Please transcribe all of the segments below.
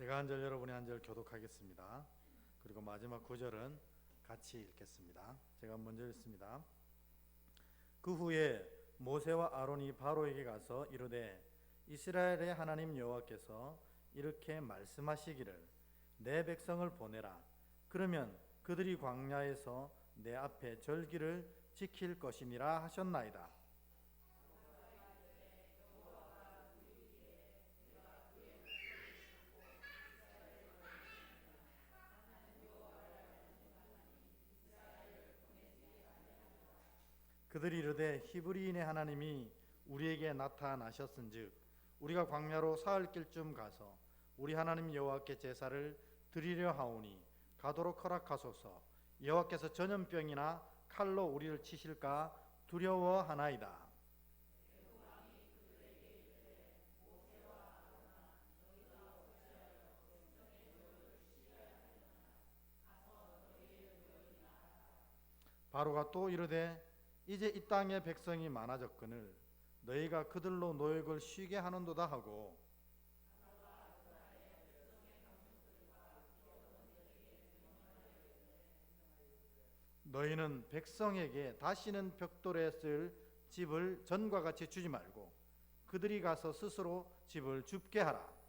제가 한 절 여러분이 한 절 교독하겠습니다. 그리고 마지막 구절은 같이 읽겠습니다. 제가 먼저 읽습니다. 그 후에 모세와 아론이 바로에게 가서 이르되 이스라엘의 하나님 여호와께서 이렇게 말씀하시기를 내 백성을 보내라. 그러면 그들이 광야에서 내 앞에 절기를 지킬 것이니라 하셨나이다. 그들이 이르되 히브리인의 하나님이 우리에게 나타나셨은즉 우리가 광야로 사흘길쯤 가서 우리 하나님 여호와께 제사를 드리려 하오니 가도록 허락하소서. 여호와께서 전염병이나 칼로 우리를 치실까 두려워하나이다. 바로가 또 이르되 이제 이 땅의 백성이 많아졌거늘 너희가 그들로 노역을 쉬게 하는도다 하고 너희는 백성에게 다시는 벽돌에 쓸 집을 전과 같이 주지 말고 그들이 가서 스스로 집을 줍게 하라.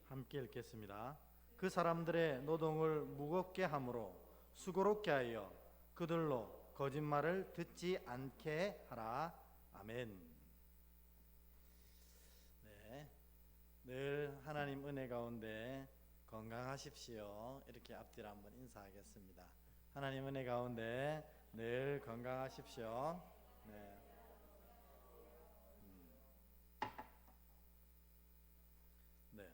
함께 읽겠습니다. 그 사람들의 노동을 무겁게 함으로 수고롭게 하여 그들로 거짓말을 듣지 않게 하라. 아멘. 네, 늘 하나님 은혜 가운데 건강하십시오. 이렇게 앞뒤로 한번 인사하겠습니다. 하나님 은혜 가운데 늘 건강하십시오. 네. 네.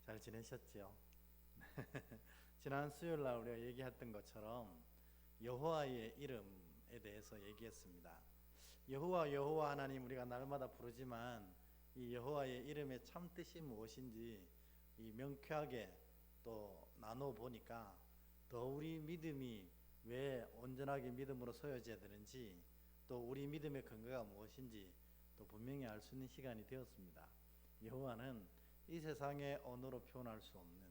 잘 지내셨지요? 지난 수요일 날 우리가 얘기했던 것처럼 여호와의 이름에 대해서 얘기했습니다. 여호와 하나님 우리가 날마다 부르지만 이 여호와의 이름의 참 뜻이 무엇인지 이 명쾌하게 또 나눠 보니까 더 우리 믿음이 왜 온전하게 믿음으로 서여져야 되는지 또 우리 믿음의 근거가 무엇인지 또 분명히 알 수 있는 시간이 되었습니다. 여호와는 이 세상의 언어로 표현할 수 없는,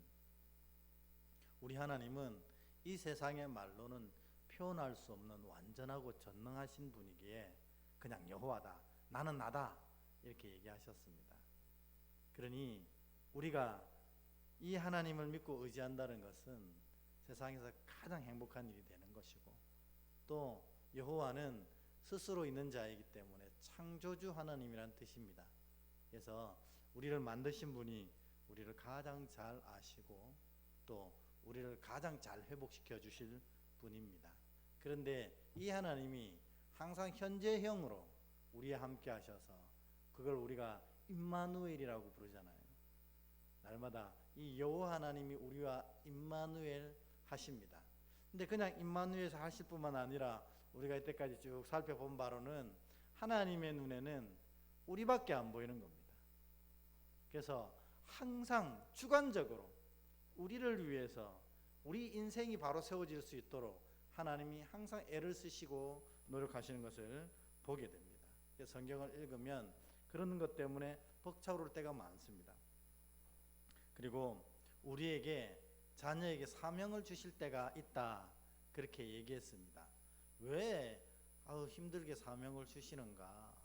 우리 하나님은 이 세상의 말로는 표현할 수 없는 완전하고 전능하신 분이기에 그냥 여호와다, 나는 나다 이렇게 얘기하셨습니다. 그러니 우리가 이 하나님을 믿고 의지한다는 것은 세상에서 가장 행복한 일이 되는 것이고, 또 여호와는 스스로 있는 자이기 때문에 창조주 하나님이란 뜻입니다. 그래서 우리를 만드신 분이 우리를 가장 잘 아시고 또 우리를 가장 잘 회복시켜 주실 분입니다. 그런데 이 하나님이 항상 현재형으로 우리와 함께 하셔서 그걸 우리가 임마누엘이라고 부르잖아요. 날마다 이 여호와 하나님이 우리와 임마누엘 하십니다. 근데 그냥 임마누엘 하실 뿐만 아니라 우리가 이때까지 쭉 살펴본 바로는 하나님의 눈에는 우리밖에 안 보이는 겁니다. 그래서 항상 주관적으로 우리를 위해서 우리 인생이 바로 세워질 수 있도록 하나님이 항상 애를 쓰시고 노력하시는 것을 보게 됩니다. 성경을 읽으면 그런 것 때문에 벅차오를 때가 많습니다. 그리고 우리에게 자녀에게 사명을 주실 때가 있다 그렇게 얘기했습니다. 왜 힘들게 사명을 주시는가?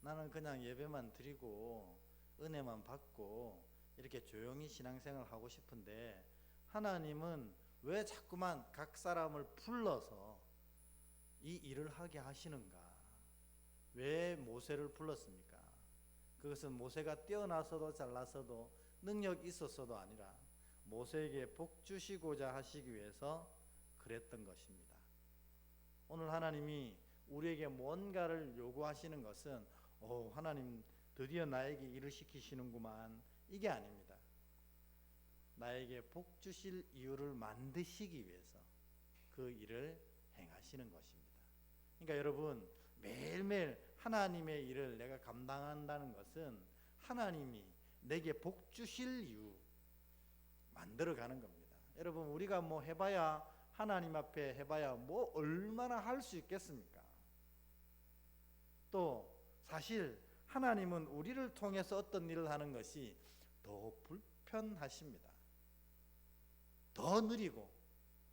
나는 그냥 예배만 드리고 은혜만 받고 이렇게 조용히 신앙생활을 하고 싶은데 하나님은 왜 자꾸만 각 사람을 불러서 이 일을 하게 하시는가? 왜 모세를 불렀습니까? 그것은 모세가 뛰어나서도 잘나서도 능력이 있었어도 아니라 모세에게 복 주시고자 하시기 위해서 그랬던 것입니다. 오늘 하나님이 우리에게 뭔가를 요구하시는 것은 하나님 드디어 나에게 일을 시키시는구만, 이게 아닙니다. 나에게 복 주실 이유를 만드시기 위해서 그 일을 행하시는 것입니다. 그러니까 여러분, 매일매일 하나님의 일을 내가 감당한다는 것은 하나님이 내게 복 주실 이유 만들어가는 겁니다. 여러분, 우리가 뭐 해봐야, 하나님 앞에 해봐야 뭐 얼마나 할 수 있겠습니까? 또 사실 하나님은 우리를 통해서 어떤 일을 하는 것이 더 불편하십니다. 더 느리고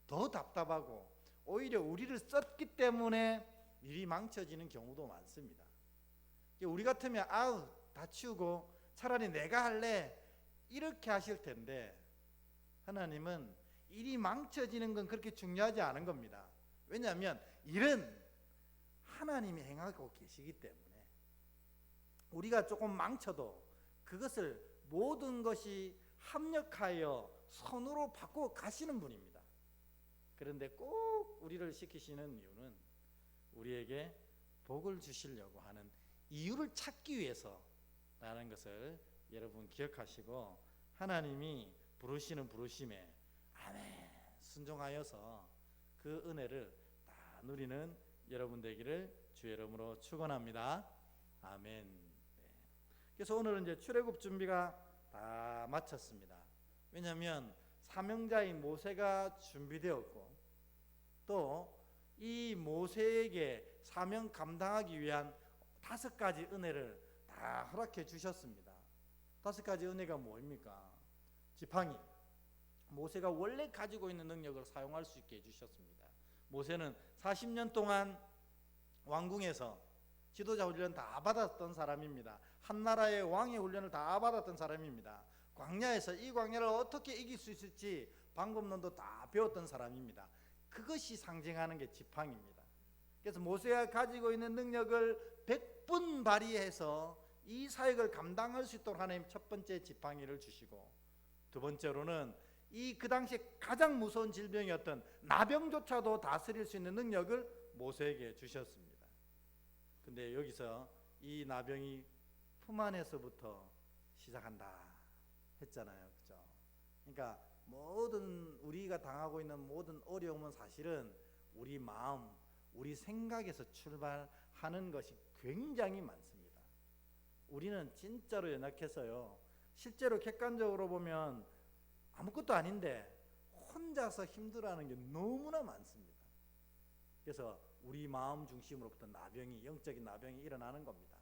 더 답답하고 오히려 우리를 썼기 때문에 일이 망쳐지는 경우도 많습니다. 우리 같으면 아우 다 치우고 차라리 내가 할래 이렇게 하실 텐데, 하나님은 일이 망쳐지는 건 그렇게 중요하지 않은 겁니다. 왜냐하면 일은 하나님이 행하고 계시기 때문에 우리가 조금 망쳐도 그것을 모든 것이 합력하여 선으로 바꾸어 가시는 분입니다. 그런데 꼭 우리를 시키시는 이유는 우리에게 복을 주시려고 하는 이유를 찾기 위해서라는 것을 여러분 기억하시고, 하나님이 부르시는 부르심에 아멘 순종하여서 그 은혜를 다 누리는 여러분 되기를 주의 이름으로 축원합니다. 아멘. 네. 그래서 오늘은 이제 출애굽 준비가 다 마쳤습니다. 왜냐하면 사명자인 모세가 준비되었고, 또 이 모세에게 사명 감당하기 위한 5가지 은혜를 다 허락해 주셨습니다. 5가지 은혜가 뭐입니까? 지팡이, 모세가 원래 가지고 있는 능력을 사용할 수 있게 해주셨습니다. 모세는 40년 동안 왕궁에서 지도자 훈련 다 받았던 사람입니다. 한 나라의 왕의 훈련을 다 받았던 사람입니다. 광야에서 이 광야를 어떻게 이길 수 있을지 방법론도 다 배웠던 사람입니다. 그것이 상징하는 게 지팡이입니다. 그래서 모세가 가지고 있는 능력을 100분 발휘해서 이 사역을 감당할 수 있도록 하나님 첫 번째 지팡이를 주시고, 두 번째로는 그 당시에 가장 무서운 질병이었던 나병조차도 다스릴 수 있는 능력을 모세에게 주셨습니다. 근데 여기서 이 나병이 품 안에서부터 시작한다 했잖아요. 그죠? 그러니까 모든 우리가 당하고 있는 모든 어려움은 사실은 우리 마음, 우리 생각에서 출발하는 것이 굉장히 많습니다. 우리는 진짜로 연약해서요, 실제로 객관적으로 보면 아무것도 아닌데 혼자서 힘들어하는 게 너무나 많습니다. 그래서 우리 마음 중심으로부터 나병이, 영적인 나병이 일어나는 겁니다.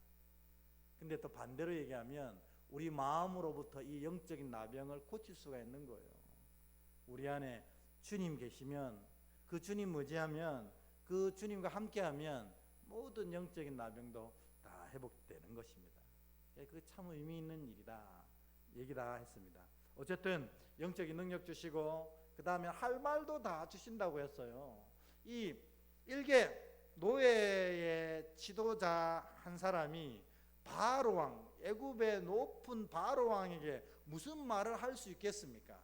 근데 또 반대로 얘기하면 우리 마음으로부터 이 영적인 나병을 고칠 수가 있는 거예요. 우리 안에 주님 계시면, 그 주님 의지하면, 그 주님과 함께하면 모든 영적인 나병도 다 회복되는 것입니다. 그게 참 의미 있는 일이다 얘기다 했습니다. 어쨌든 영적인 능력 주시고, 그 다음에 할 말도 다 주신다고 했어요. 이 일개 노예의 지도자 한 사람이 바로왕, 애굽의 높은 바로왕에게 무슨 말을 할 수 있겠습니까?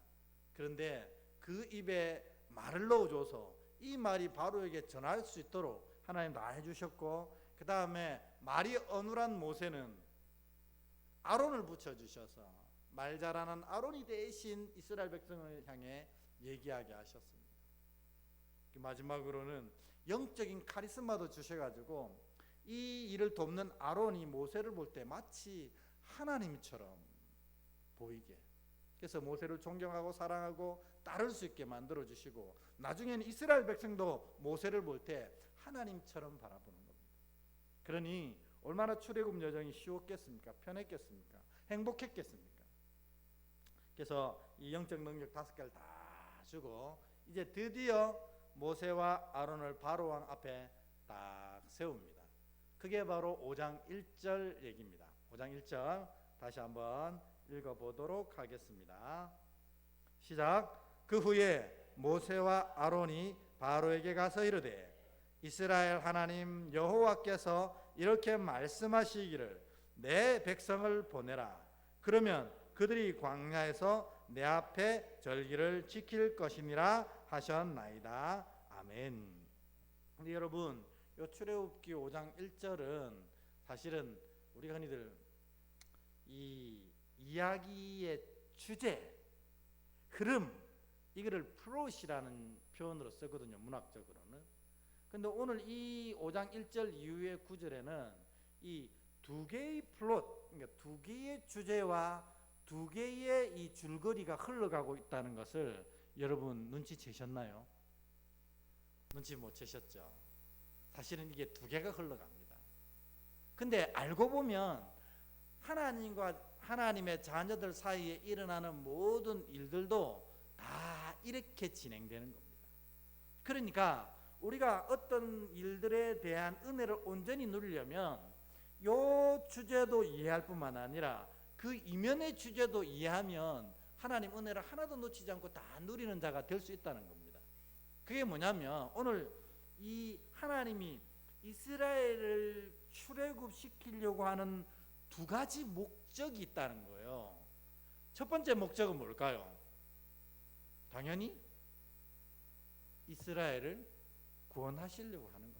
그런데 그 입에 말을 넣어줘서 이 말이 바로에게 전할 수 있도록 하나님 다 해주셨고, 그 다음에 말이 어눌한 모세는 아론을 붙여주셔서 말 잘하는 아론이 대신 이스라엘 백성을 향해 얘기하게 하셨습니다. 마지막으로는 영적인 카리스마도 주셔가지고 이 일을 돕는 아론이 모세를 볼 때 마치 하나님처럼 보이게, 그래서 모세를 존경하고 사랑하고 따를 수 있게 만들어 주시고, 나중에는 이스라엘 백성도 모세를 볼 때 하나님처럼 바라보는 겁니다. 그러니 얼마나 출애굽 여정이 쉬웠겠습니까? 편했겠습니까? 행복했겠습니까? 그래서 이 영적 능력 5개를 다 주고 이제 드디어 모세와 아론을 바로왕 앞에 딱 세웁니다. 그게 바로 5장 1절 얘기입니다. 5장 1절 다시 한번 읽어보도록 하겠습니다. 시작. 그 후에 모세와 아론이 바로에게 가서 이르되, 이스라엘 하나님 여호와께서 이렇게 말씀하시기를 내 백성을 보내라. 그러면 그들이 광야에서 내 앞에 절기를 지킬 것이니라 하셨나이다. 아멘. 근데 여러분, 이 출애굽기 5장 1절은 사실은 우리가 흔히들 이 이야기의 주제, 흐름, 이거를 플롯이라는 표현으로 쓰거든요, 문학적으로는. 근데 오늘 이 5장 1절 이후의 구절에는 이 두 개의 플롯, 그러니까 두 개의 주제와 두 개의 이 줄거리가 흘러가고 있다는 것을 여러분 눈치채셨나요? 눈치 못 채셨죠? 사실은 이게 두 개가 흘러갑니다. 근데 알고 보면 하나님과 하나님의 자녀들 사이에 일어나는 모든 일들도 다 이렇게 진행되는 겁니다. 그러니까 우리가 어떤 일들에 대한 은혜를 온전히 누리려면 요 주제도 이해할 뿐만 아니라 그 이면의 주제도 이해하면 하나님 은혜를 하나도 놓치지 않고 다 누리는 자가 될 수 있다는 겁니다. 그게 뭐냐면 오늘 이 하나님이 이스라엘을 출애굽시키려고 하는 두 가지 목적이 있다는 거예요. 첫 번째 목적은 뭘까요? 당연히 이스라엘을 구원하시려고 하는 겁니다.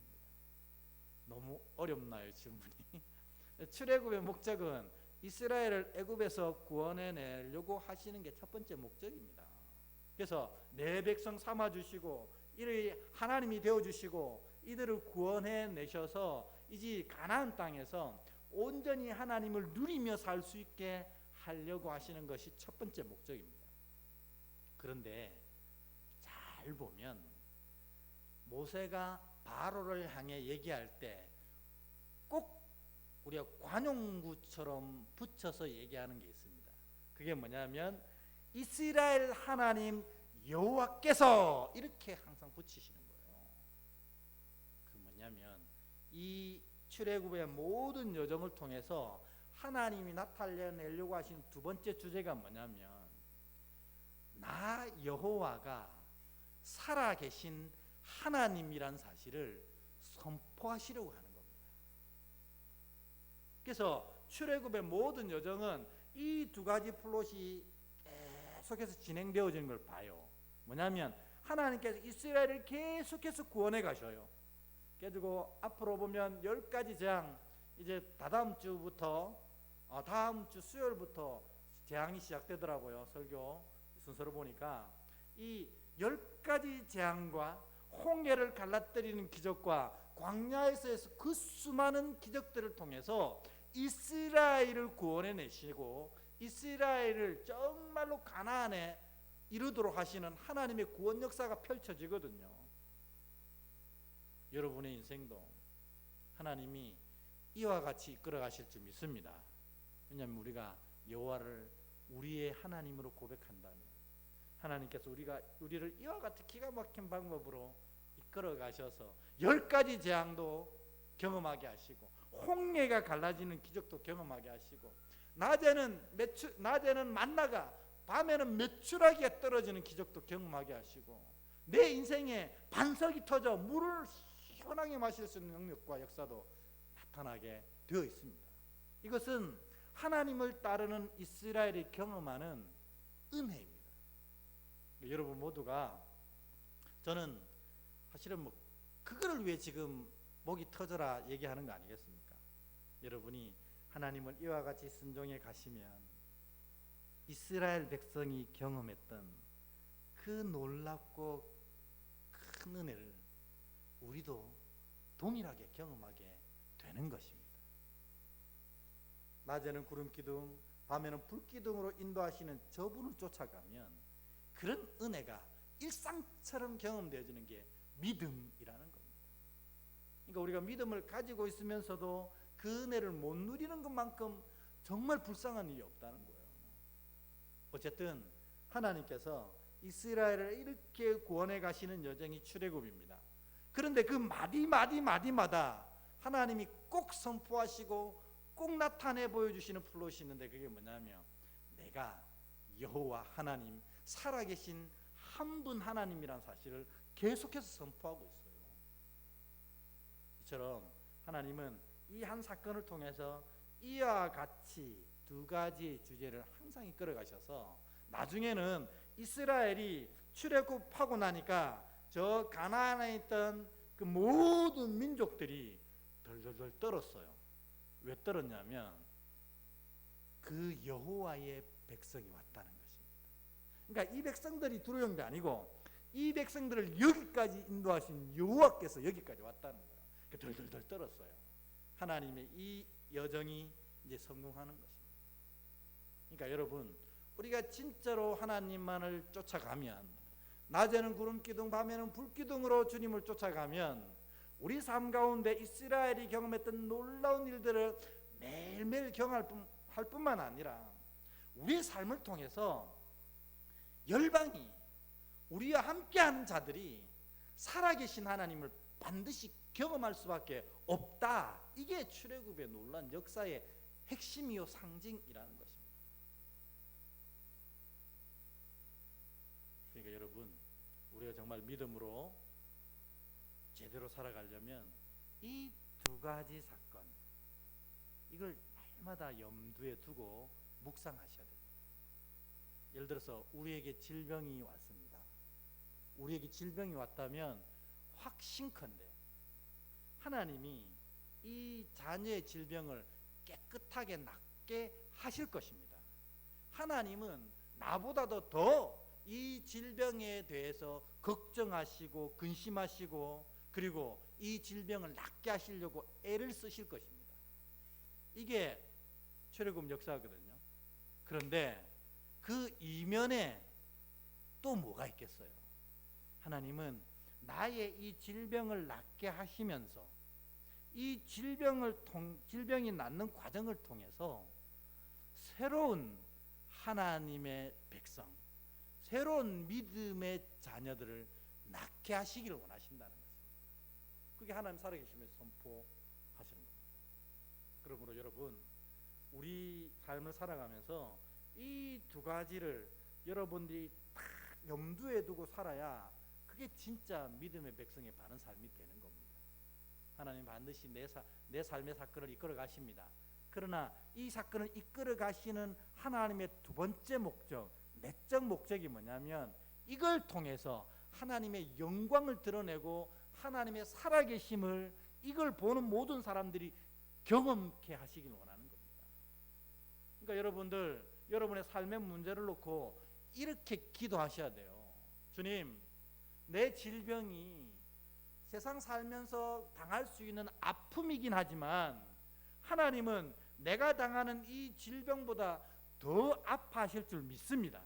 너무 어렵나요, 질문이? 출애굽의 목적은 이스라엘을 애굽에서 구원해내려고 하시는 게 첫 번째 목적입니다. 그래서 내 백성 삼아주시고 이를 하나님이 되어주시고 이들을 구원해내셔서 이제 가나안 땅에서 온전히 하나님을 누리며 살 수 있게 하려고 하시는 것이 첫 번째 목적입니다. 그런데 잘 보면 모세가 바로를 향해 얘기할 때 꼭 우리가 관용구처럼 붙여서 얘기하는 게 있습니다. 그게 뭐냐면 이스라엘 하나님 여호와께서 이렇게 항상 붙이시는 거예요. 그 뭐냐면 이 출애굽의 모든 여정을 통해서 하나님이 나타내려고 하신 두 번째 주제가 뭐냐면 나 여호와가 살아계신 하나님이란 사실을 선포하시려고 하는 겁니다. 그래서 출애굽의 모든 여정은 이 두 가지 플롯이 계속해서 진행되어지는 걸 봐요. 뭐냐면 하나님께서 이스라엘을 계속해서 구원해 가셔요. 그리고 앞으로 보면 10가지 재앙, 이제 다다음 주부터 다음 주 수요일부터 재앙이 시작되더라고요. 설교 순서로 보니까 이 10가지 재앙과 홍해를 갈라뜨리는 기적과 광야에서 그 수많은 기적들을 통해서 이스라엘을 구원해내시고 이스라엘을 정말로 가나안에 이르도록 하시는 하나님의 구원 역사가 펼쳐지거든요. 여러분의 인생도 하나님이 이와 같이 이끌어 가실 줄 믿습니다. 왜냐하면 우리가 여호와를 우리의 하나님으로 고백한다면 하나님께서 우리를 이와 같은 기가 막힌 방법으로 이끌어 가셔서 10가지 재앙도 경험하게 하시고 홍해가 갈라지는 기적도 경험하게 하시고 낮에는 만나가 밤에는 메추라기가 떨어지는 기적도 경험하게 하시고 내 인생에 반석이 터져 물을 시원하게 마실 수 있는 능력과 역사도 나타나게 되어 있습니다. 이것은 하나님을 따르는 이스라엘이 경험하는 은혜입니다. 여러분 모두가 저는 사실은 그거를 위해 지금 목이 터져라 얘기하는 거 아니겠습니까? 여러분이 하나님을 이와 같이 순종해 가시면 이스라엘 백성이 경험했던 그 놀랍고 큰 은혜를 우리도 동일하게 경험하게 되는 것입니다. 낮에는 구름 기둥, 밤에는 불 기둥으로 인도하시는 저분을 쫓아가면 그런 은혜가 일상처럼 경험되어지는 게 믿음이라는 겁니다. 그러니까 우리가 믿음을 가지고 있으면서도 그 은혜를 못 누리는 것만큼 정말 불쌍한 일이 없다는 거예요. 어쨌든 하나님께서 이스라엘을 이렇게 구원해 가시는 여정이 출애굽입니다. 그런데 그 마디마다 하나님이 꼭 선포하시고 꼭 나타내 보여주시는 플롯이 있는데 그게 뭐냐면 내가 여호와 하나님 살아계신 한 분 하나님이란 사실을 계속해서 선포하고 있어요. 이처럼 하나님은 이 한 사건을 통해서 이와 같이 두 가지 주제를 항상 이끌어 가셔서 나중에는 이스라엘이 출애굽하고 나니까 저 가나안에 있던 그 모든 민족들이 덜덜덜 떨었어요. 왜 떨었냐면 그 여호와의 백성이 왔다는 것입니다. 그러니까 이 백성들이 두려운 게 아니고 이 백성들을 여기까지 인도하신 여호와께서 여기까지 왔다는 거예요. 덜덜덜 떨었어요. 하나님의 이 여정이 이제 성공하는 것입니다. 그러니까 여러분, 우리가 진짜로 하나님만을 쫓아가면, 낮에는 구름 기둥, 밤에는 불 기둥으로 주님을 쫓아가면 우리 삶 가운데 이스라엘이 경험했던 놀라운 일들을 매일매일 경험할 뿐만 아니라 우리의 삶을 통해서 열방이, 우리와 함께하는 자들이 살아계신 하나님을 반드시 경험할 수밖에 없다. 이게 출애굽의 놀라운 역사의 핵심이요 상징이라는 것입니다. 그러니까 여러분, 우리가 정말 믿음으로 제대로 살아가려면 이 두 가지 사건, 이걸 날마다 염두에 두고 묵상하셔야 됩니다. 예를 들어서 우리에게 질병이 왔습니다. 우리에게 질병이 왔다면 확신컨대 하나님이 이 자녀의 질병을 깨끗하게 낫게 하실 것입니다. 하나님은 나보다도 더 이 질병에 대해서 걱정하시고 근심하시고, 그리고 이 질병을 낫게 하시려고 애를 쓰실 것입니다. 이게 출애굽 역사거든요. 그런데 그 이면에 또 뭐가 있겠어요? 하나님은 나의 이 질병을 낫게 하시면서 이 질병이 낫는 과정을 통해서 새로운 하나님의 백성, 새로운 믿음의 자녀들을 낳게 하시기를 원하신다는 것입니다. 그게 하나님 살아계심에서 선포하시는 겁니다. 그러므로 여러분, 우리 삶을 살아가면서 이 두 가지를 여러분들이 딱 염두에 두고 살아야 그게 진짜 믿음의 백성의 바른 삶이 되는 겁니다. 하나님 반드시 내 삶의 사건을 이끌어 가십니다. 그러나 이 사건을 이끌어 가시는 하나님의 두 번째 목적, 내적 목적이 뭐냐면 이걸 통해서 하나님의 영광을 드러내고 하나님의 살아계심을 이걸 보는 모든 사람들이 경험케 하시길 원하는 겁니다. 그러니까 여러분들, 여러분의 삶의 문제를 놓고 이렇게 기도하셔야 돼요. 주님, 내 질병이 세상 살면서 당할 수 있는 아픔이긴 하지만 하나님은 내가 당하는 이 질병보다 더 아파하실 줄 믿습니다.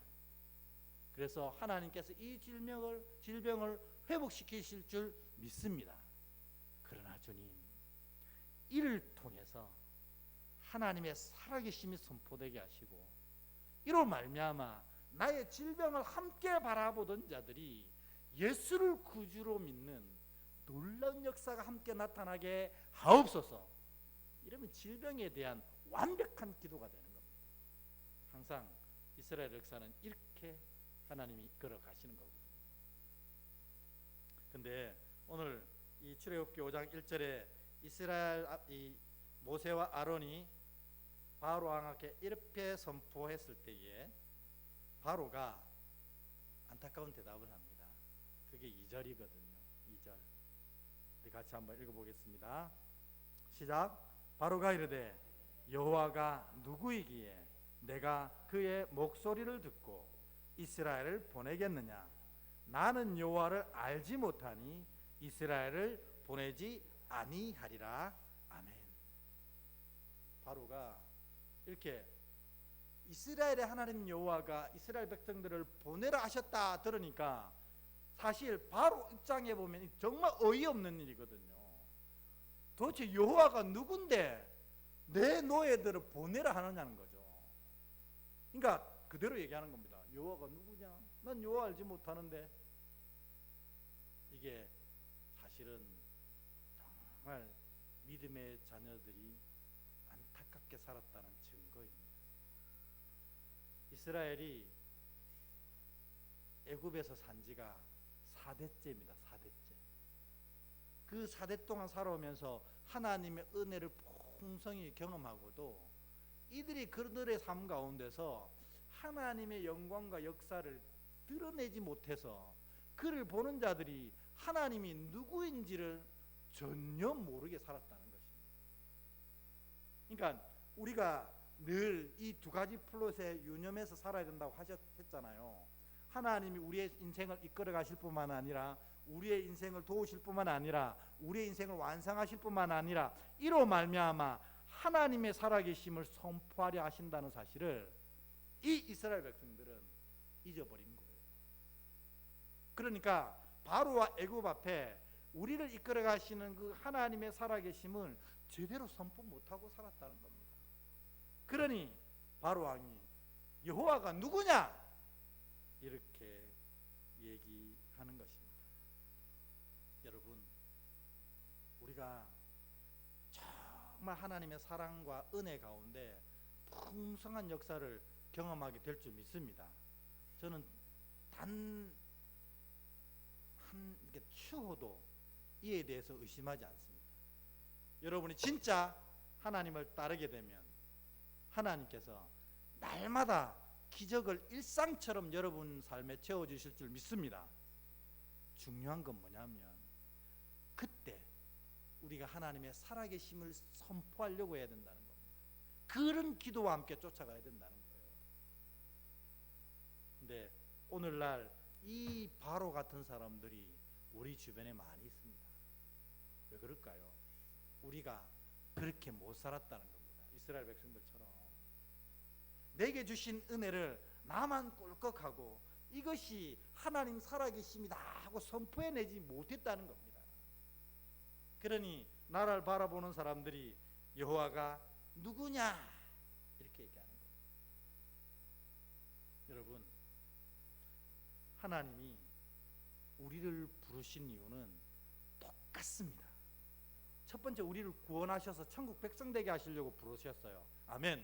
그래서 하나님께서 이 질병을 회복시키실 줄 믿습니다. 그러나 주님, 이를 통해서 하나님의 살아계심이 선포되게 하시고 이로 말미암아 나의 질병을 함께 바라보던 자들이 예수를 구주로 믿는 놀라운 역사가 함께 나타나게 하옵소서. 이러면 질병에 대한 완벽한 기도가 되는 겁니다. 항상 이스라엘 역사는 이렇게 하나님이 이끌어 가시는 거거든요. 근데 오늘 이 출애굽기 5장 1절에 이스라엘 이 모세와 아론이 바로 왕에게 이렇게 선포했을 때에 바로가 안타까운 대답을 합니다. 그게 2절이거든요. 2절. 우리 같이 한번 읽어보겠습니다. 시작. 바로가 이르되 여호와가 누구이기에 내가 그의 목소리를 듣고 이스라엘을 보내겠느냐? 나는 여호와를 알지 못하니 이스라엘을 보내지 아니하리라. 아멘. 바로가 이렇게 이스라엘의 하나님 여호와가 이스라엘 백성들을 보내라 하셨다 들으니까 사실 바로 입장에 보면 정말 어이없는 일이거든요. 도대체 여호와가 누군데 내 노예들을 보내라 하느냐는 거죠. 그러니까 그대로 얘기하는 겁니다. 여호와가 누구냐? 난 여호와 알지 못하는데. 이게 사실은 정말 믿음의 자녀들이 안타깝게 살았다는 증거입니다. 이스라엘이 애굽에서 산 지가 4대째입니다. 4대째. 그 4대 동안 살아오면서 하나님의 은혜를 풍성히 경험하고도 이들이 그들의 삶 가운데서 하나님의 영광과 역사를 드러내지 못해서 그를 보는 자들이 하나님이 누구인지를 전혀 모르게 살았다는 것입니다. 그러니까 우리가 늘 이 두 가지 플롯에 유념해서 살아야 된다고 했잖아요. 하나님이 우리의 인생을 이끌어 가실 뿐만 아니라 우리의 인생을 도우실 뿐만 아니라 우리의 인생을 완성하실 뿐만 아니라 이로 말미암아 하나님의 살아계심을 선포하려 하신다는 사실을 이 이스라엘 백성들은 잊어버린 거예요. 그러니까 바로와 애굽 앞에 우리를 이끌어 가시는 그 하나님의 살아계심을 제대로 선포 못하고 살았다는 겁니다. 그러니 바로 왕이 여호와가 누구냐 이렇게 얘기하는 것입니다. 여러분, 우리가 정말 하나님의 사랑과 은혜 가운데 풍성한 역사를 경험하게 될 줄 믿습니다. 저는 단 한 추호도 이에 대해서 의심하지 않습니다. 여러분이 진짜 하나님을 따르게 되면 하나님께서 날마다 기적을 일상처럼 여러분 삶에 채워주실 줄 믿습니다. 중요한 건 뭐냐면 그때 우리가 하나님의 살아계심을 선포하려고 해야 된다는 겁니다. 그런 기도와 함께 쫓아가야 된다는 거예요. 근데 오늘날 이 바로 같은 사람들이 우리 주변에 많이 있습니다. 왜 그럴까요? 우리가 그렇게 못 살았다는 겁니다. 이스라엘 백성들처럼 내게 주신 은혜를 나만 꼴꺽하고 이것이 하나님 살아계심이다 하고 선포해내지 못했다는 겁니다. 그러니 나를 바라보는 사람들이 여호와가 누구냐 이렇게 얘기하는 겁니다. 여러분, 하나님이 우리를 부르신 이유는 똑같습니다. 첫 번째, 우리를 구원하셔서 천국 백성 되게 하시려고 부르셨어요. 아멘.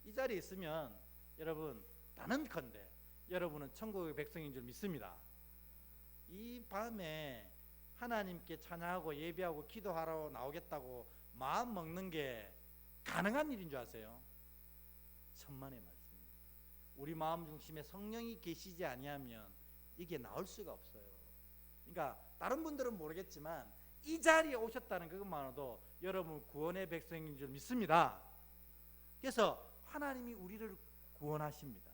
이 자리에 있으면 여러분 단언컨대 여러분은 천국의 백성인 줄 믿습니다. 이 밤에 하나님께 찬양하고 예배하고 기도하러 나오겠다고 마음 먹는 게 가능한 일인 줄 아세요? 천만의 말씀입니다. 우리 마음 중심에 성령이 계시지 아니하면 이게 나올 수가 없어요. 그러니까 다른 분들은 모르겠지만 이 자리에 오셨다는 그것만으로도 여러분 구원의 백성인 줄 믿습니다. 그래서 하나님이 우리를 구원하십니다.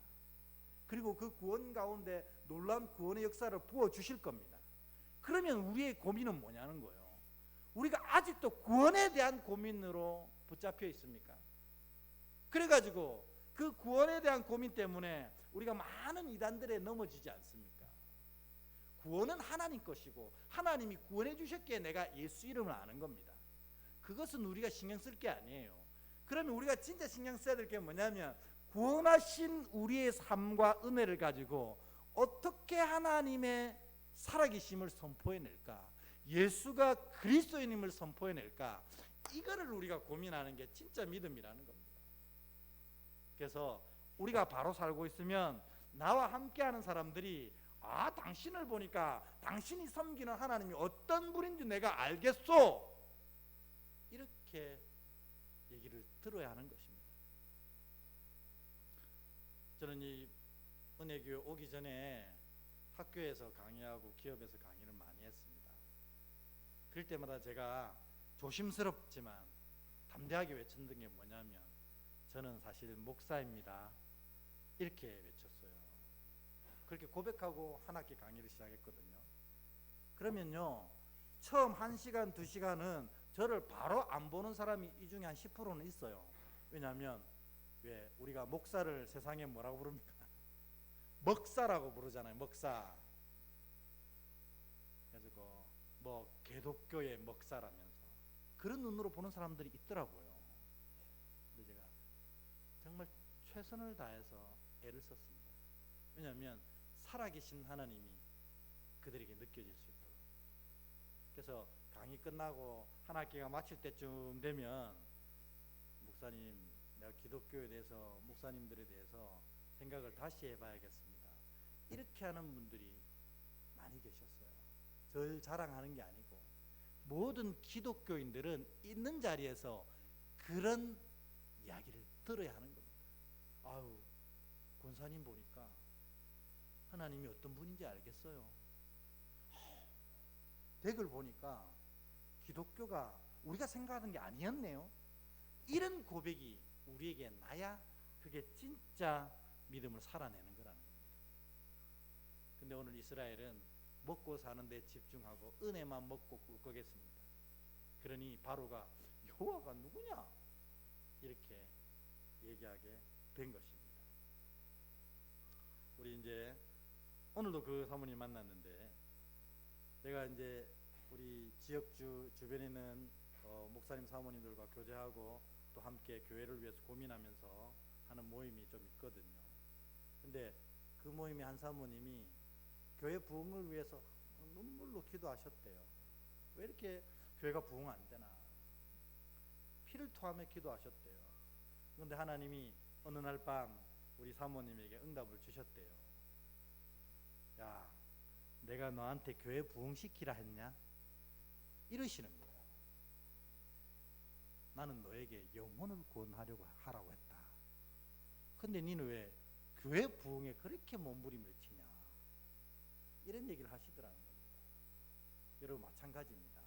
그리고 그 구원 가운데 놀라운 구원의 역사를 부어주실 겁니다. 그러면 우리의 고민은 뭐냐는 거예요. 우리가 아직도 구원에 대한 고민으로 붙잡혀 있습니까? 그래가지고 그 구원에 대한 고민 때문에 우리가 많은 이단들에 넘어지지 않습니까? 구원은 하나님 것이고 하나님이 구원해 주셨기에 내가 예수 이름을 아는 겁니다. 그것은 우리가 신경 쓸 게 아니에요. 그러면 우리가 진짜 신경 써야 될 게 뭐냐면 구원하신 우리의 삶과 은혜를 가지고 어떻게 하나님의 살아계심을 선포해낼까, 예수가 그리스도인임을 선포해낼까, 이거를 우리가 고민하는 게 진짜 믿음이라는 겁니다. 그래서 우리가 바로 살고 있으면 나와 함께하는 사람들이 당신을 보니까 당신이 섬기는 하나님이 어떤 분인지 내가 알겠소, 이렇게 얘기를 들어야 하는 것입니다. 저는 이 은혜교회 오기 전에 학교에서 강의하고 기업에서 강의를 많이 했습니다. 그럴 때마다 제가 조심스럽지만 담대하게 외쳤던 게 뭐냐면 저는 사실 목사입니다, 이렇게 외쳤어요. 그렇게 고백하고 한 학기 강의를 시작했거든요. 그러면요, 처음 1시간, 2시간은 저를 바로 안 보는 사람이 이 중에 한 10%는 있어요. 왜냐하면 왜 우리가 목사를 세상에 뭐라고 부릅니까? 먹사라고 부르잖아요. 먹사. 그래가지고 뭐 개독교의 먹사라면서 그런 눈으로 보는 사람들이 있더라고요. 근데 제가 정말 최선을 다해서 애를 썼습니다. 왜냐하면 살아계신 하나님이 그들에게 느껴질 수 있도록. 그래서 강의 끝나고 한 학기가 마칠 때쯤 되면 목사님, 내가 기독교에 대해서 목사님들에 대해서 생각을 다시 해봐야겠습니다, 이렇게 하는 분들이 많이 계셨어요. 절 자랑하는 게 아니고 모든 기독교인들은 있는 자리에서 그런 이야기를 들어야 하는 겁니다. 아유, 권사님 보니까 하나님이 어떤 분인지 알겠어요. 댁을 보니까 기독교가 우리가 생각하는 게 아니었네요. 이런 고백이 우리에게 나야 그게 진짜 믿음을 살아내는 거라는 겁니다. 근데 오늘 이스라엘은 먹고 사는 데 집중하고 은혜만 먹고 꿀꺽했습니다. 그러니 바로가 여호와가 누구냐? 이렇게 얘기하게 된 것입니다. 우리 이제 오늘도 그 사모님 만났는데, 제가 이제 우리 지역 주변에 있는 목사님 사모님들과 교제하고 또 함께 교회를 위해서 고민하면서 하는 모임이 좀 있거든요. 근데 그 모임의 한 사모님이 교회 부흥을 위해서 눈물로 기도하셨대요. 왜 이렇게 교회가 부흥 안 되나? 피를 토하며 기도하셨대요. 그런데 하나님이 어느 날 밤 우리 사모님에게 응답을 주셨대요. 야, 내가 너한테 교회 부흥시키라 했냐? 이러시는 거예요. 나는 너에게 영혼을 구원하려고 하라고 했다. 근데 니는 왜 교회 부흥에 그렇게 몸부림을 치냐? 이런 얘기를 하시더라는 겁니다. 여러분 마찬가지입니다.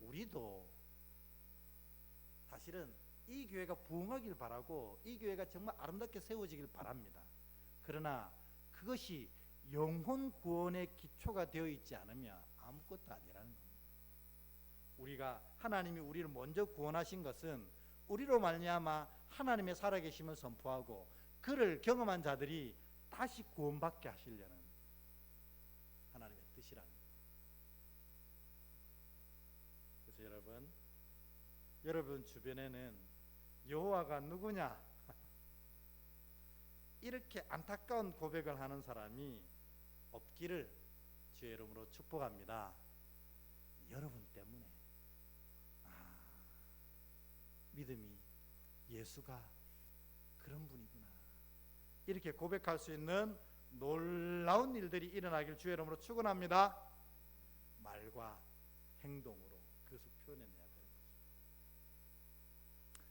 우리도 사실은 이 교회가 부흥하길 바라고 이 교회가 정말 아름답게 세워지길 바랍니다. 그러나 그것이 영혼 구원의 기초가 되어 있지 않으면 아무것도 아니라는 겁니다. 우리가 하나님이 우리를 먼저 구원하신 것은 우리로 말미암아 하나님의 살아계심을 선포하고 그를 경험한 자들이 다시 구원받게 하시려는 하나님의 뜻이라는 겁니다. 그래서 여러분 주변에는 여호와가 누구냐? 이렇게 안타까운 고백을 하는 사람이 없기를 주의 이름으로 축복합니다. 여러분 때문에 믿음이 예수가 그런 분이구나, 이렇게 고백할 수 있는 놀라운 일들이 일어나길 주의 이름으로 축원합니다. 말과 행동으로 그것을 표현해내야 되는 것입니다.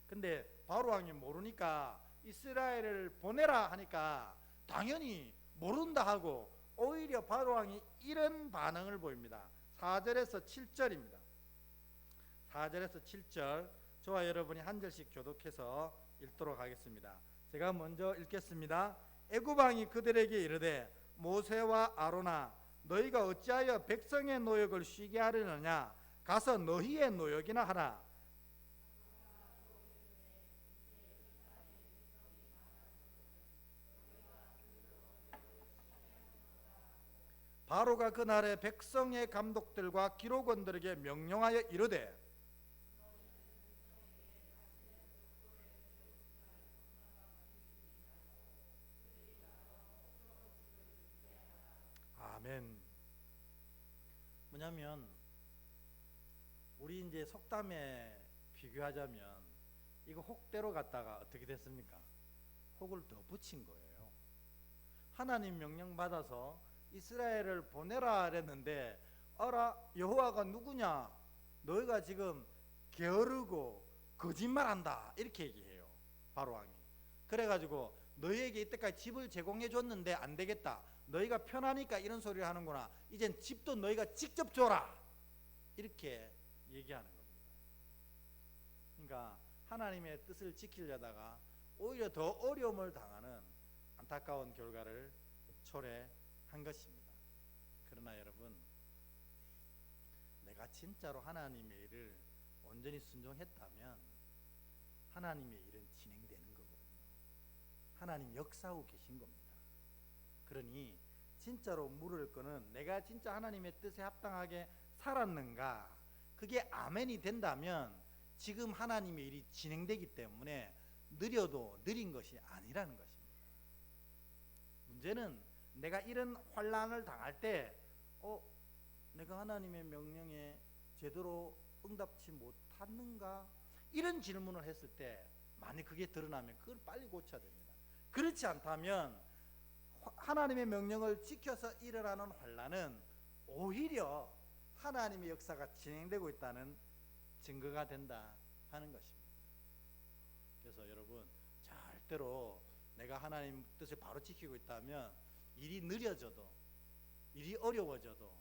근데 바로 왕이 모르니까 이스라엘을 보내라 하니까 당연히 모른다 하고 오히려 바로 왕이 이런 반응을 보입니다. 4절에서 7절입니다. 4절에서 7절 저와 여러분이 한 절씩 교독해서 읽도록 하겠습니다. 제가 먼저 읽겠습니다. 애굽 왕이 그들에게 이르되 모세와 아론아, 너희가 어찌하여 백성의 노역을 쉬게 하려느냐? 가서 너희의 노역이나 하라. 바로가 그날에 백성의 감독들과 기록원들에게 명령하여 이르되 아멘. 뭐냐면 우리 이제 속담에 비교하자면 이거 혹대로 갔다가 어떻게 됐습니까? 혹을 더 붙인 거예요. 하나님 명령 받아서 이스라엘을 보내라 그랬는데 알아, 여호와가 누구냐? 너희가 지금 게으르고 거짓말한다, 이렇게 얘기해요. 바로 왕이. 그래가지고 너희에게 이때까지 집을 제공해 줬는데 안 되겠다, 너희가 편하니까 이런 소리를 하는구나, 이젠 집도 너희가 직접 줘라, 이렇게 얘기하는 겁니다. 그러니까 하나님의 뜻을 지키려다가 오히려 더 어려움을 당하는 안타까운 결과를 초래한 것입니다. 그러나 여러분, 내가 진짜로 하나님의 일을 온전히 순종했다면 하나님의 일은 진행되는 거거든요. 하나님 역사하고 계신 겁니다. 그러니 진짜로 물을 거는 내가 진짜 하나님의 뜻에 합당하게 살았는가, 그게 아멘이 된다면 지금 하나님의 일이 진행되기 때문에 느려도 느린 것이 아니라는 것입니다. 문제는 내가 이런 환난을 당할 때 내가 하나님의 명령에 제대로 응답치 못하는가, 이런 질문을 했을 때 만약 그게 드러나면 그걸 빨리 고쳐야 됩니다. 그렇지 않다면 하나님의 명령을 지켜서 일어나는 환난은 오히려 하나님의 역사가 진행되고 있다는 증거가 된다 하는 것입니다. 그래서 여러분, 절대로 내가 하나님 뜻을 바로 지키고 있다면 일이 느려져도, 일이 어려워져도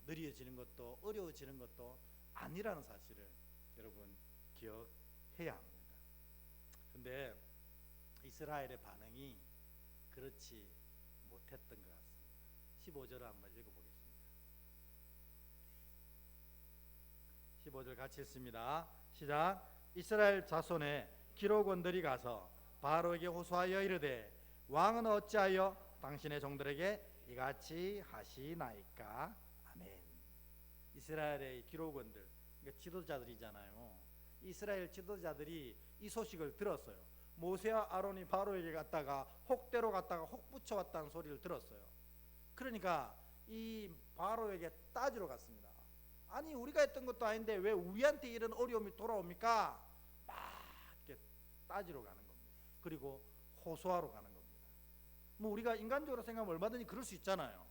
느려지는 것도 어려워지는 것도 아니라는 사실을 여러분 기억해야 합니다. 근데 이스라엘의 반응이 그렇지 못했던 것 같습니다. 15절을 한번 읽어보겠습니다. 15절 같이 읽습니다. 시작. 이스라엘 자손의 기록원들이 가서 바로에게 호소하여 이르되 왕은 어찌하여 당신의 종들에게 이같이 하시나이까. 아멘. 이스라엘의 기록원들, 그러니까 지도자들이잖아요. 이스라엘 지도자들이 이 소식을 들었어요. 모세와 아론이 바로에게 갔다가 혹대로 갔다가 혹 붙여왔다는 소리를 들었어요. 그러니까 이 바로에게 따지러 갔습니다. 아니 우리가 했던 것도 아닌데 왜 우리한테 이런 어려움이 돌아옵니까? 막 이렇게 따지러 가는 겁니다. 그리고 호소하러 가는 겁니다. 뭐 우리가 인간적으로 생각하면 얼마든지 그럴 수 있잖아요.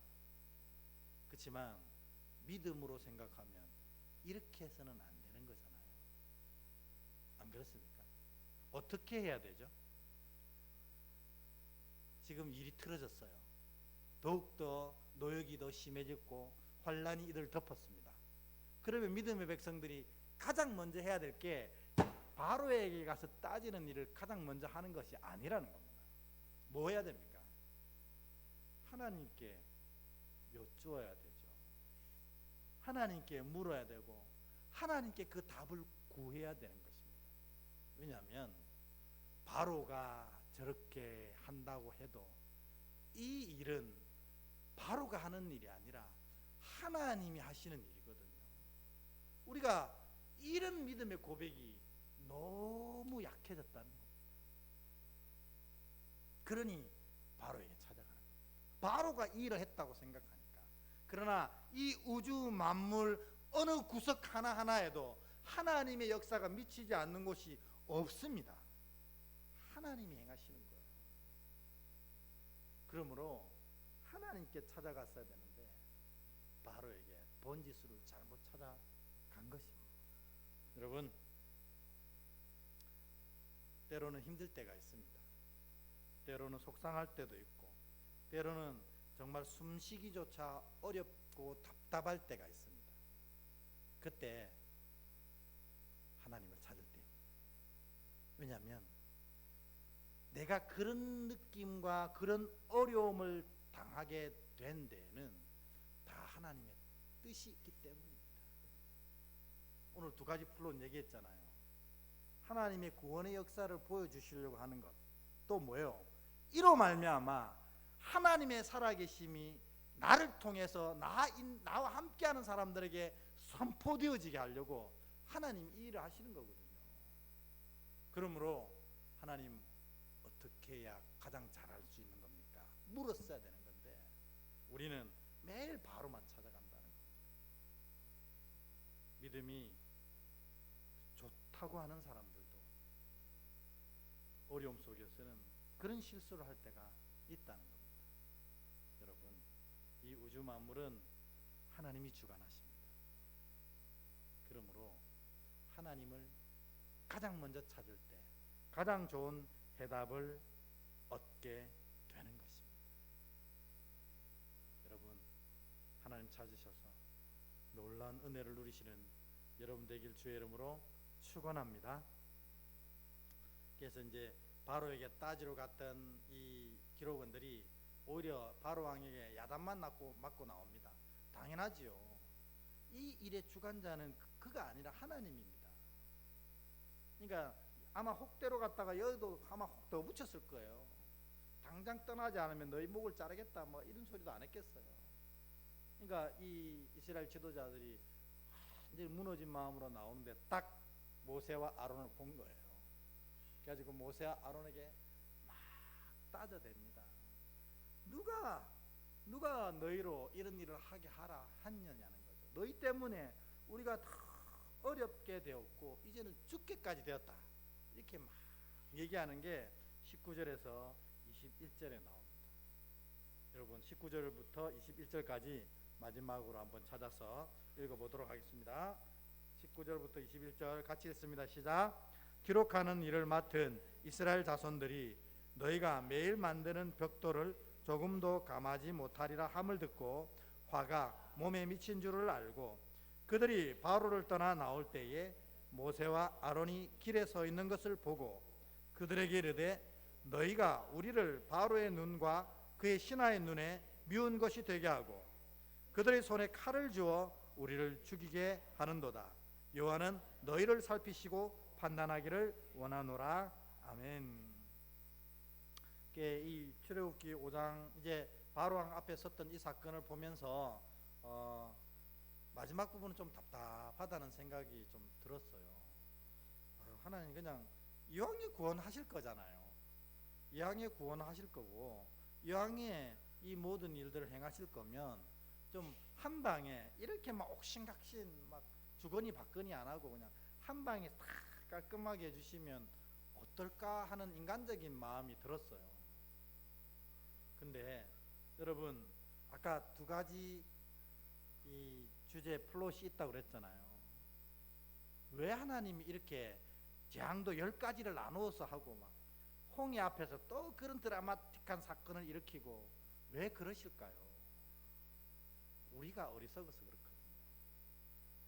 그렇지만 믿음으로 생각하면 이렇게 해서는 안 되는 거잖아요. 안 그렇습니까? 어떻게 해야 되죠? 지금 일이 틀어졌어요. 더욱더 노역이 더 심해졌고 환란이 이들 덮었습니다. 그러면 믿음의 백성들이 가장 먼저 해야 될 게 바로에게 가서 따지는 일을 가장 먼저 하는 것이 아니라는 겁니다. 뭐 해야 됩니까? 하나님께 여쭈어야 되죠. 하나님께 물어야 되고 하나님께 그 답을 구해야 되는 것입니다. 왜냐하면 바로가 저렇게 한다고 해도 이 일은 바로가 하는 일이 아니라 하나님이 하시는 일이거든요. 우리가 이런 믿음의 고백이 너무 약해졌다는 겁니다. 그러니 바로에게 찾아가는 겁니다. 바로가 이 일을 했다고 생각하니까. 그러나 이 우주 만물 어느 구석 하나하나에도 하나님의 역사가 미치지 않는 곳이 없습니다. 하나님이 행하시는 거예요. 그러므로 하나님께 찾아갔어야 되는데 바로에게 번지수를 잘못 찾아간 것입니다. 여러분, 때로는 힘들 때가 있습니다. 때로는 속상할 때도 있고 때로는 정말 숨쉬기조차 어렵고 답답할 때가 있습니다. 그때 하나님을 찾을 때입니다. 왜냐하면 내가 그런 느낌과 그런 어려움을 당하게 된 데에는 다 하나님의 뜻이 있기 때문입니다. 오늘 두 가지 풀론 얘기했잖아요. 하나님의 구원의 역사를 보여주시려고 하는 것, 또 뭐예요? 이로 말미암아 하나님의 살아계심이 나를 통해서 나와 함께하는 사람들에게 선포되어지게 하려고 하나님 이 일을 하시는 거거든요. 그러므로 하나님 어떻게 해야 가장 잘할 수 있는 겁니까? 물었어야 되는 건데 우리는 매일 바로만 찾아간다는 겁니다. 믿음이 좋다고 하는 사람들도 어려움 속에서는 그런 실수를 할 때가 있다는 겁니다. 여러분, 이 우주 만물은 하나님이 주관하십니다. 그러므로 하나님을 가장 먼저 찾을 때 가장 좋은 해답을 얻게 되는 것입니다. 여러분, 하나님 찾으셔서 놀라운 은혜를 누리시는 여러분 되길 주의 이름으로 축원합니다. 그래서 이제 바로에게 따지러 갔던 이 기록원들이 오히려 바로 왕에게 야단만 맞고 나옵니다. 당연하지요. 이 일의 주관자는 그가 아니라 하나님입니다. 그러니까 아마 혹대로 갔다가 여기도 아마 혹 더 붙였을 거예요. 당장 떠나지 않으면 너희 목을 자르겠다 뭐 이런 소리도 안 했겠어요. 그러니까 이 이스라엘 지도자들이 이제 무너진 마음으로 나오는데 딱 모세와 아론을 본 거예요. 그래가지고 모세와 아론에게 막 따져댑니다. 누가 너희로 이런 일을 하게 하라 했느냐는 거죠. 너희 때문에 우리가 다 어렵게 되었고 이제는 죽게까지 되었다. 이렇게 막 얘기하는 게 19절에서 21절에 나옵니다. 여러분 19절부터 21절까지 마지막으로 한번 찾아서 읽어보도록 하겠습니다. 19절부터 21절 같이 읽습니다. 시작. 기록하는 일을 맡은 이스라엘 자손들이 너희가 매일 만드는 벽돌을 조금도 감하지 못하리라 함을 듣고 화가 몸에 미친 줄을 알고 그들이 바로를 떠나 나올 때에 모세와 아론이 길에 서 있는 것을 보고 그들에게 이르되 너희가 우리를 바로의 눈과 그의 신하의 눈에 미운 것이 되게 하고 그들의 손에 칼을 주어 우리를 죽이게 하는도다. 여호와는 너희를 살피시고 판단하기를 원하노라. 아멘. 이 출애굽기 5장 이제 바로왕 앞에 섰던 이 사건을 보면서 마지막 부분은 좀 답답하다는 생각이 좀 들었어요. 하나님 그냥 이왕에 구원하실 거잖아요. 이왕에 구원하실 거고 이왕에 이 모든 일들을 행하실 거면 좀 한 방에 이렇게 막 옥신각신 막 주거니 받거니 안 하고 그냥 한 방에 딱 깔끔하게 해주시면 어떨까 하는 인간적인 마음이 들었어요. 근데 여러분 아까 두 가지 이 주제 플롯이 있다고 그랬잖아요. 왜 하나님이 이렇게 재앙도 10가지를 나누어서 하고 막 홍해 앞에서 또 그런 드라마틱한 사건을 일으키고 왜 그러실까요? 우리가 어리석어서 그렇거든요.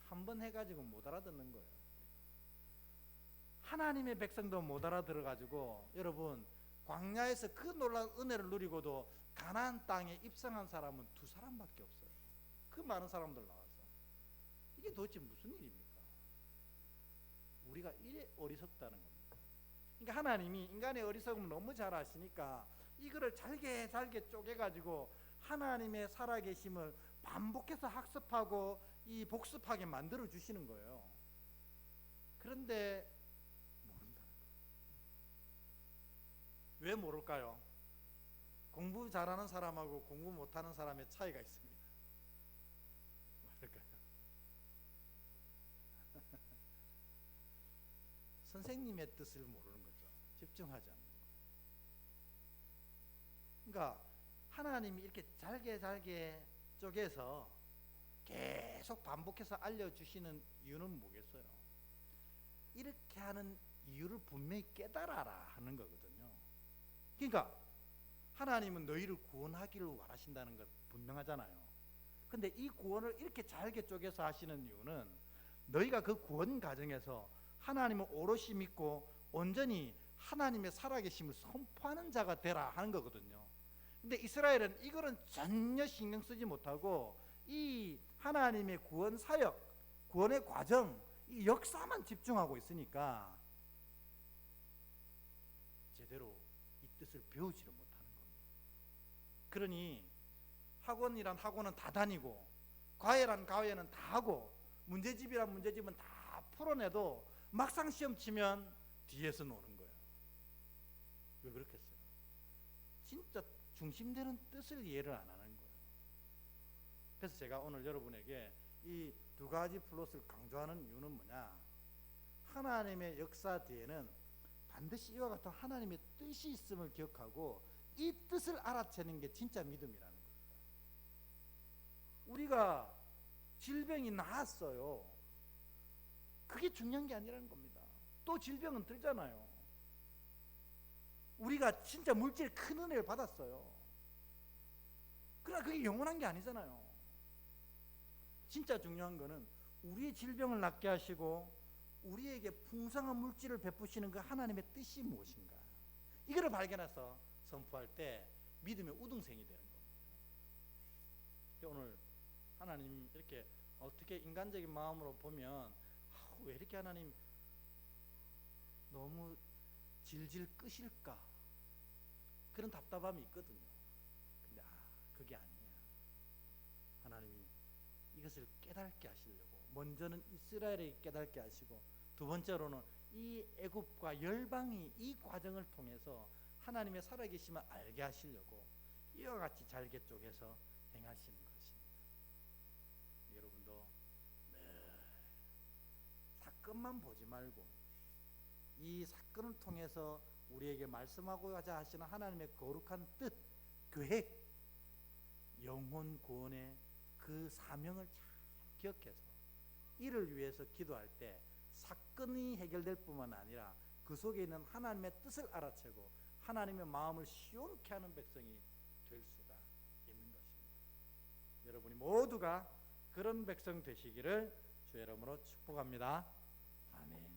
한 번 해가지고 못 알아듣는 거예요. 하나님의 백성도 못 알아들어가지고 여러분 광야에서 그 놀라운 은혜를 누리고도 가나안 땅에 입성한 사람은 2사람밖에 없어요. 그 많은 사람들 나와서 이게 도대체 무슨 일입니까? 우리가 이래 어리석다는 겁니다. 그러니까 하나님이 인간의 어리석음을 너무 잘 아시니까 이거를 잘게 쪼개가지고 하나님의 살아계심을 반복해서 학습하고 이 복습하게 만들어 주시는 거예요. 그런데 모른다는 거예요. 왜 모를까요? 공부 잘하는 사람하고 공부 못하는 사람의 차이가 있습니다. 뭘까요? 선생님의 뜻을 모르는 거죠. 집중하지 않는 거예요. 그러니까 하나님이 이렇게 잘게 쪼개서 계속 반복해서 알려주시는 이유는 뭐겠어요? 이렇게 하는 이유를 분명히 깨달아라 하는 거거든요. 그러니까 하나님은 너희를 구원하기를 원하신다는 것 분명하잖아요. 근데 이 구원을 이렇게 잘게 쪼개서 하시는 이유는 너희가 그 구원 과정에서 하나님을 오롯이 믿고 온전히 하나님의 살아계심을 선포하는 자가 되라 하는 거거든요. 근데 이스라엘은 이거는 전혀 신경 쓰지 못하고 이 하나님의 구원 사역, 구원의 과정, 이 역사만 집중하고 있으니까 제대로 이 뜻을 배우지를 못하는 겁니다. 그러니 학원이란 학원은 다 다니고 과외란 과외는 다 하고 문제집이란 문제집은 다 풀어내도 막상 시험 치면 뒤에서 노는 거예요. 왜 그렇겠어요? 진짜 중심되는 뜻을 이해를 안 하는 거예요. 그래서 제가 오늘 여러분에게 이 2가지 플롯을 강조하는 이유는 뭐냐? 하나님의 역사 뒤에는 반드시 이와 같은 하나님의 뜻이 있음을 기억하고 이 뜻을 알아채는 게 진짜 믿음이라는 겁니다. 우리가 질병이 나았어요. 그게 중요한 게 아니라는 겁니다. 또 질병은 들잖아요. 우리가 진짜 물질 큰 은혜를 받았어요. 그러나 그게 영원한 게 아니잖아요. 진짜 중요한 거는 우리의 질병을 낫게 하시고 우리에게 풍성한 물질을 베푸시는 그 하나님의 뜻이 무엇인가, 이거를 발견해서 선포할 때 믿음의 우등생이 되는 겁니다. 오늘 하나님 이렇게 어떻게 인간적인 마음으로 보면 왜 이렇게 하나님 너무 질질 끄실까, 그런 답답함이 있거든요. 근데 그게 아니야. 하나님이 이것을 깨닫게 하시려고 먼저는 이스라엘에게 깨닫게 하시고 두 번째로는 이 애굽과 열방이 이 과정을 통해서 하나님의 살아계심을 알게 하시려고 이와 같이 잘게 쪼개서 행하시는 것입니다. 여러분도 늘 사건만 보지 말고 이 사건을 통해서 우리에게 말씀하고자 하시는 하나님의 거룩한 뜻, 계획, 영혼 구원의 그 사명을 잘 기억해서 이를 위해서 기도할 때 사건이 해결될 뿐만 아니라 그 속에 있는 하나님의 뜻을 알아채고 하나님의 마음을 시원케 하는 백성이 될 수가 있는 것입니다. 여러분이 모두가 그런 백성 되시기를 주의 이름으로 축복합니다. 아멘.